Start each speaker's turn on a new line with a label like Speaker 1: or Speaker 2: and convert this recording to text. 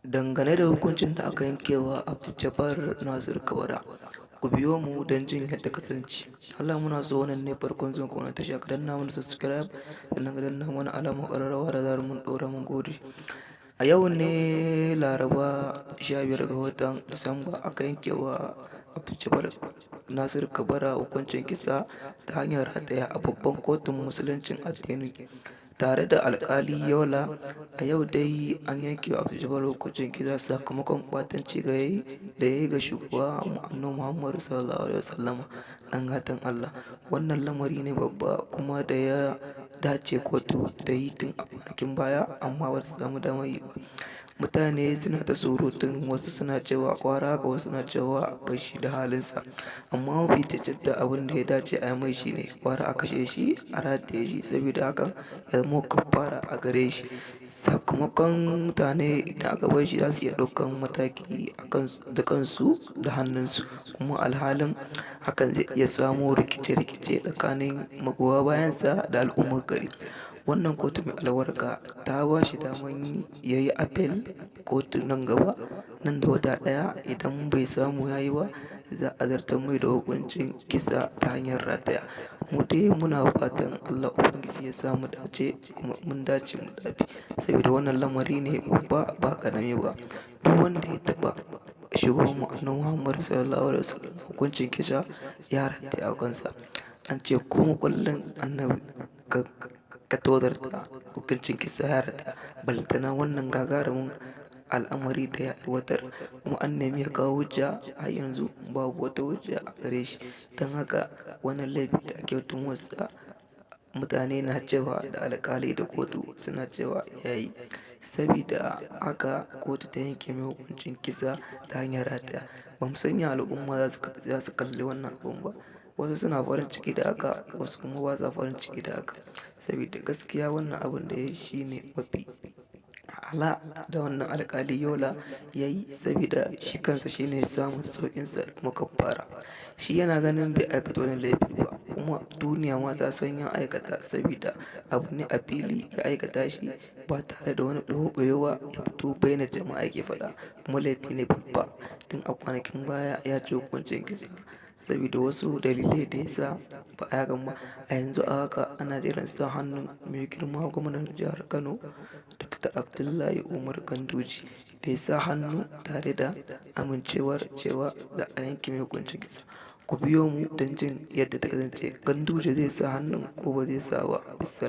Speaker 1: Dangane da hukuncin da aka yankewa Abdul Nasir Kabara, ku biyo mu don jin yadda ta kasance. Allah muna so wannan ne farkon zuwan ku wannan tasha, ka danna mana subscribe sannan ka danna mana alamar ƙararrawa da zarar mun ɗora mun gode. A yau ne Laraba 15 ga watan Disamba aka yankewa Abdul Nasir Kabara hukuncin kisa ta hanyar rataya a babban kotun musuluncin addini tare da alƙali Yola. A yau dai an yanke wa Abdul hukuncin kisa sakamakon ɓatanci da ya yi ga shugaba Annabi Muhammadu sallallahu alaihi wasallama, ɗan gatan Allah. Wannan lamari ne babba kuma da ya dace kotu ta yi tun a kwanakin baya amma ba su samu damar yi ba. Mutane suna ta surutun, wasu suna cewa ƙwara haka, wasu suna cewa a bar shi da halinsa, amma mafi cancanta abin da ya dace a yi mai shi ne ƙwara a kashe shi, a rataye shi, saboda haka ya zama kafara a gare shi. Sakamakon mutane idan aka bar shi za su iya ɗaukan mataki da kansu da hannunsu, kuma alhalin hakan zai iya samo rikice-rikice tsakanin magoya bayansa da al'ummar gari. Wannan kotu mai albarka ta ba shi daman ya yi apel kotu nan gaba, nan da wata ɗaya. Idan bai samu ya yi ba, za a zartar mai da hukuncin kisa ta hanyar rataya. Mu dai muna fatan Allah Ubangiji ya sa mu dace, kuma mun dace mu tafi, saboda wannan lamari ne babba ba ƙarami ba. Duk wanda ya taɓa shugaban mu Annabi Muhammadu sallallahu alaihi wasallam hukuncin kisa ya rataya a kansa. An ce ko maƙwallin Annabi ka tozarta, hukuncin kisa ya rataya. Balantana wannan gagarumin al'amari da ya aiwatar, kuma an nemi ya kawo hujja, har yanzu babu wata hujja a gare shi. Don haka wannan laifi da ake tuhumarsa, mutane na cewa da alƙali da kotu suna cewa ya yi, sabida haka kotu ta yanke mai hukuncin kisa ta hanyar rataya. Ba mu san ya al'umma za su kalli wannan abun ba. Wasu suna farin ciki da haka, wasu kuma ba sa farin ciki da haka, saboda gaskiya wannan abun da ya yi shi ne mafi a'ala da wannan alƙali Yola ya yi, saboda shi kansa shi ne samun sauƙinsa kuma kafara. Shi yana ganin bai aikata wani laifi ba, kuma duniya ma ta san ya aikata, saboda abu ne a fili ya aikata shi ba tare da wani ɓoye-ɓoye ya fito bainar jama'a yake faɗa, kuma laifi ne babba. Tun a kwanakin baya ya ci hukuncin kisa saboda wasu dalilai da ya sa ba a yakan ba. A yanzu a haka ana jiran sa hannun mai girma gwamnan jihar Kano, Dr. Abdullahi Umar Ganduje, da ya sa hannu tare da amincewar cewa za a yanke mai hukuncin kisa. Ku biyo mu don jin yadda ta kasance. Ganduje zai sa hannun ko ba zai sa ba.